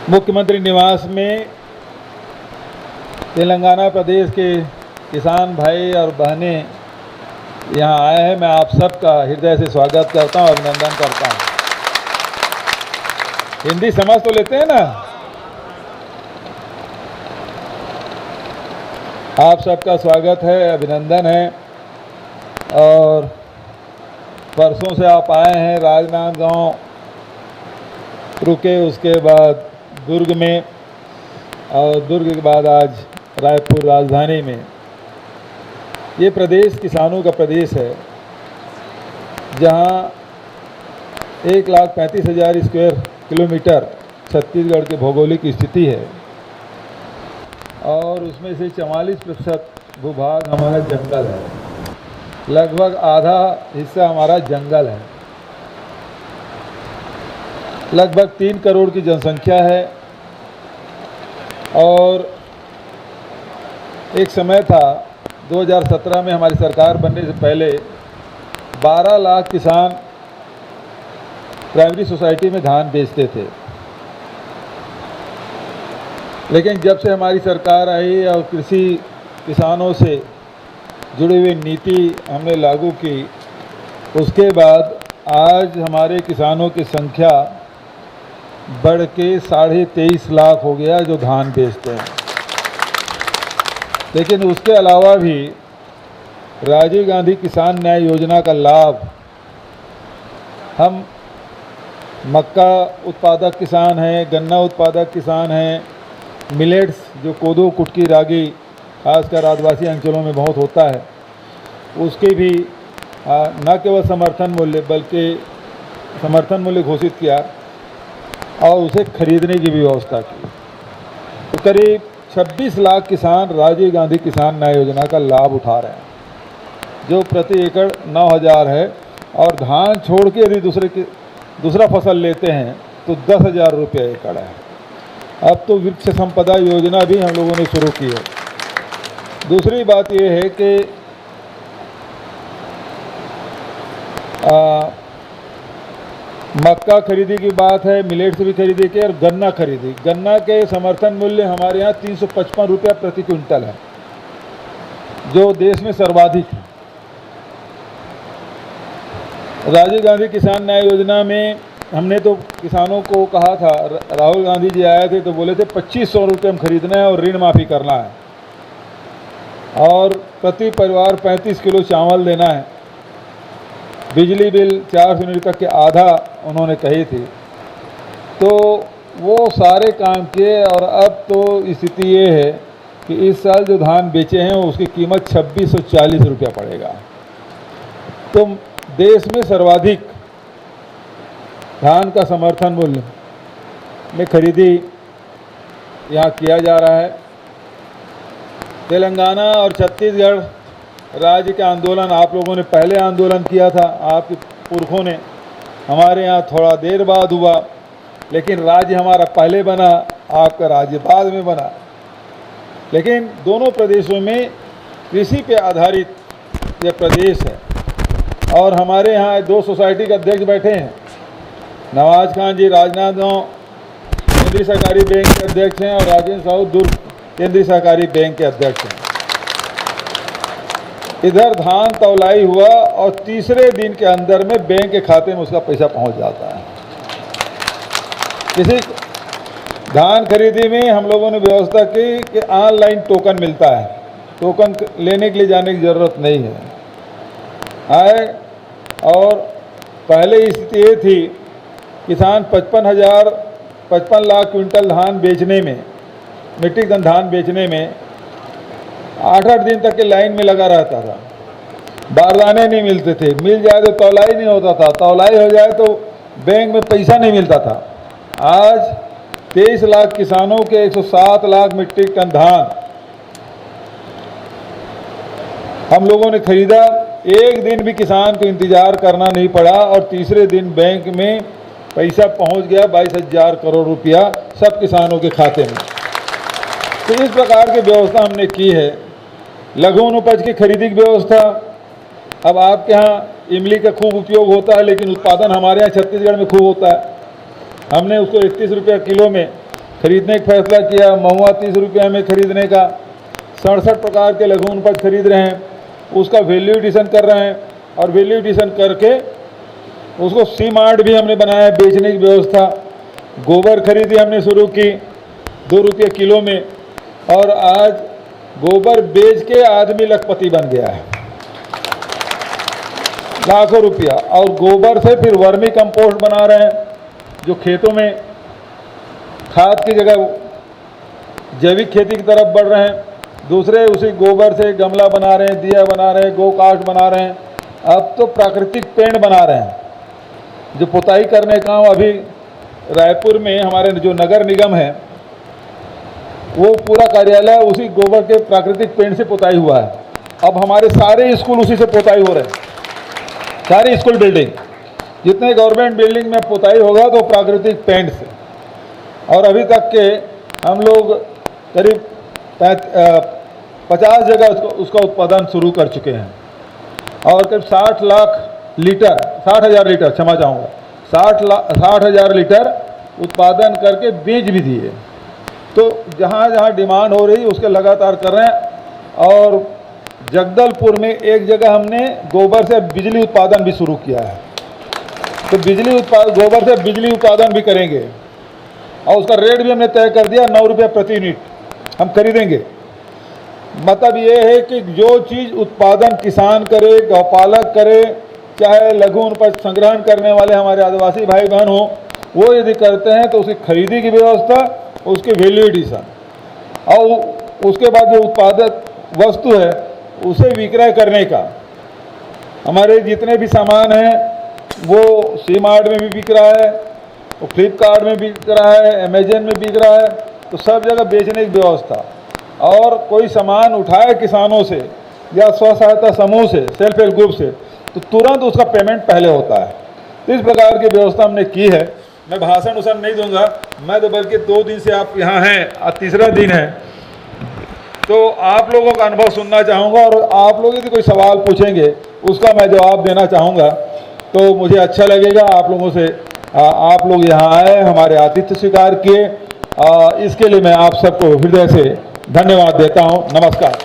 मुख्यमंत्री निवास में तेलंगाना प्रदेश के किसान भाई और बहनें यहाँ आए हैं। मैं आप सबका हृदय से स्वागत करता हूँ, अभिनंदन करता हूँ। हिंदी समझ तो लेते हैं ना? आप सबका स्वागत है, अभिनंदन है। और परसों से आप आए हैं, राजनांदगांव रुके, उसके बाद दुर्ग में, और दुर्ग के बाद आज रायपुर राजधानी में। ये प्रदेश किसानों का प्रदेश है, जहाँ 1,35,000 स्क्वायर किलोमीटर छत्तीसगढ़ की भौगोलिक स्थिति है, और उसमें से 44% भूभाग हमारा जंगल है। लगभग आधा हिस्सा हमारा जंगल है। लगभग 3 करोड़ की जनसंख्या है। और एक समय था 2017 में, हमारी सरकार बनने से पहले 12 लाख किसान प्राइमरी सोसाइटी में धान बेचते थे। लेकिन जब से हमारी सरकार आई और कृषि किसानों से जुड़ी हुई नीति हमने लागू की, उसके बाद आज हमारे किसानों की संख्या बढ़ के 23.5 लाख हो गया जो धान बेचते हैं। लेकिन उसके अलावा भी राजीव गांधी किसान न्याय योजना का लाभ हम मक्का उत्पादक किसान हैं, गन्ना उत्पादक किसान हैं, मिलेट्स जो कोदो, कुटकी, रागी खासकर आदिवासी अंचलों में बहुत होता है, उसके भी न केवल समर्थन मूल्य बल्कि समर्थन मूल्य घोषित किया और उसे खरीदने की भी व्यवस्था की। तो करीब 26 लाख किसान राजीव गांधी किसान न्याय योजना का लाभ उठा रहे हैं, जो प्रति एकड़ 9,000 है। और धान छोड़ के यदि दूसरा फसल लेते हैं तो 10,000 रुपये एकड़ है। अब तो वृक्ष संपदा योजना भी हम लोगों ने शुरू की है। दूसरी बात यह है कि मक्का खरीदी की बात है, मिलेट्स भी खरीदी की, और गन्ना खरीदी। गन्ना के समर्थन मूल्य हमारे यहाँ 355 रुपया प्रति क्विंटल है, जो देश में सर्वाधिक है। राजीव गांधी किसान न्याय योजना में हमने तो किसानों को कहा था, राहुल गांधी जी आए थे तो बोले थे 2500 रुपये हम खरीदना है और ऋण माफ़ी करना है, और प्रति परिवार 35 किलो चावल देना है। बिजली बिल 400 यूनिट तक के आधा उन्होंने कही थी। तो वो सारे काम किए, और अब तो स्थिति ये है कि इस साल जो धान बेचे हैं उसकी कीमत 2640 रुपया पड़ेगा। तो देश में सर्वाधिक धान का समर्थन मूल्य में खरीदी यहाँ किया जा रहा है। तेलंगाना और छत्तीसगढ़ राज्य के आंदोलन, आप लोगों ने पहले आंदोलन किया था, आपके पुरखों ने। हमारे यहाँ थोड़ा देर बाद हुआ, लेकिन राज्य हमारा पहले बना, आपका राज्य बाद में बना। लेकिन दोनों प्रदेशों में कृषि पे आधारित यह प्रदेश है। और हमारे यहाँ 2 सोसाइटी के अध्यक्ष बैठे हैं। नवाज खान जी राजनांदगांव केंद्रीय सहकारी बैंक के अध्यक्ष हैं, और राजेंद्र साहू दुर्ग केंद्रीय सहकारी बैंक के अध्यक्ष हैं। इधर धान तौलाई हुआ और तीसरे दिन के अंदर में बैंक के खाते में उसका पैसा पहुंच जाता है। किसी धान खरीदी में हम लोगों ने व्यवस्था की कि ऑनलाइन टोकन मिलता है, टोकन लेने के लिए जाने की ज़रूरत नहीं है। और पहले स्थिति ये थी, किसान 55 लाख क्विंटल धान बेचने में, मीट्रिक टन धान बेचने में 8-8 दिन तक के लाइन में लगा रहता था। बारदाने नहीं मिलते थे, मिल जाए तो तौलाई नहीं होता था, तौलाई हो जाए तो बैंक में पैसा नहीं मिलता था। आज 23 लाख किसानों के 107 लाख मीट्रिक टन धान हम लोगों ने खरीदा। एक दिन भी किसान को इंतजार करना नहीं पड़ा, और तीसरे दिन बैंक में पैसा पहुंच गया 22,000 करोड़ रुपया सब किसानों के खाते में। तो इस प्रकार की व्यवस्था हमने की है। लघु उपज की खरीदी की व्यवस्था, अब आपके यहाँ इमली का खूब उपयोग होता है, लेकिन उत्पादन हमारे यहाँ छत्तीसगढ़ में खूब होता है। हमने उसको 31 रुपये किलो में खरीदने का फैसला किया। महुआ 30 रुपये में खरीदने का, 67 प्रकार के लघु उपज खरीद रहे हैं, उसका वैल्यू एडिशन कर रहे हैं और वैल्यू एडिशन करके उसको सी मार्ट भी हमने बनाया, बेचने की व्यवस्था। गोबर खरीदी हमने शुरू की 2 रुपये किलो में, और आज गोबर बेच के आदमी लखपति बन गया है, लाखों रुपया। और गोबर से फिर वर्मी कंपोस्ट बना रहे हैं, जो खेतों में खाद की जगह जैविक खेती की तरफ बढ़ रहे हैं। दूसरे उसी गोबर से गमला बना रहे हैं, दिया बना रहे हैं, गो कास्ट बना रहे हैं। अब तो प्राकृतिक पेड़ बना रहे हैं। जो पुताई करने का काम अभी रायपुर में हमारे जो नगर निगम है, वो पूरा कार्यालय उसी गोबर के प्राकृतिक पेड़ से पुताई हुआ है। अब हमारे सारे स्कूल उसी से पुताई हो रहे हैं, सारी स्कूल बिल्डिंग, जितने गवर्नमेंट बिल्डिंग में पुताई होगा तो प्राकृतिक पेंट से। और अभी तक के हम लोग करीब 50 जगह उसका उत्पादन शुरू कर चुके हैं, और करीब 60,000 लीटर क्षमा चाहूँगा 60,000 लीटर उत्पादन करके बेच भी दिए। तो जहाँ जहाँ डिमांड हो रही उसके लगातार कर रहे हैं। और जगदलपुर में एक जगह हमने गोबर से बिजली उत्पादन भी शुरू किया है, तो गोबर से बिजली उत्पादन भी करेंगे, और उसका रेट भी हमने तय कर दिया, 9 रुपये प्रति यूनिट हम खरीदेंगे। मतलब ये है कि जो चीज़ उत्पादन किसान करे, गौपालक करे, चाहे लघु उपज संग्रहण करने वाले हमारे आदिवासी भाई बहन हो, वो यदि करते हैं तो उसकी खरीदी की व्यवस्था, उसके वैल्यू एडिशन, और उसके बाद जो उत्पादक वस्तु है उसे विक्रय करने का। हमारे जितने भी सामान हैं वो सी मार्ट में भी बिक रहा है, वो फ्लिपकार्ट में बिक रहा है, अमेजन में बिक रहा है, तो सब जगह बेचने की व्यवस्था। और कोई सामान उठाए किसानों से या स्व सहायता समूह से, सेल्फ हेल्प ग्रुप से, तो तुरंत उसका पेमेंट पहले होता है। तो इस प्रकार की व्यवस्था हमने की है। मैं भाषण उसन नहीं दूंगा, मैं तो बल्कि 2 दिन से आप यहाँ हैं, आज तीसरा दिन है, तो आप लोगों का अनुभव सुनना चाहूँगा, और आप लोग यदि कोई सवाल पूछेंगे उसका मैं जवाब देना चाहूँगा, तो मुझे अच्छा लगेगा। आप लोगों से आप लोग यहाँ आए, हमारे आतिथ्य स्वीकार किए, इसके लिए मैं आप सबको हृदय से धन्यवाद देता हूँ। नमस्कार।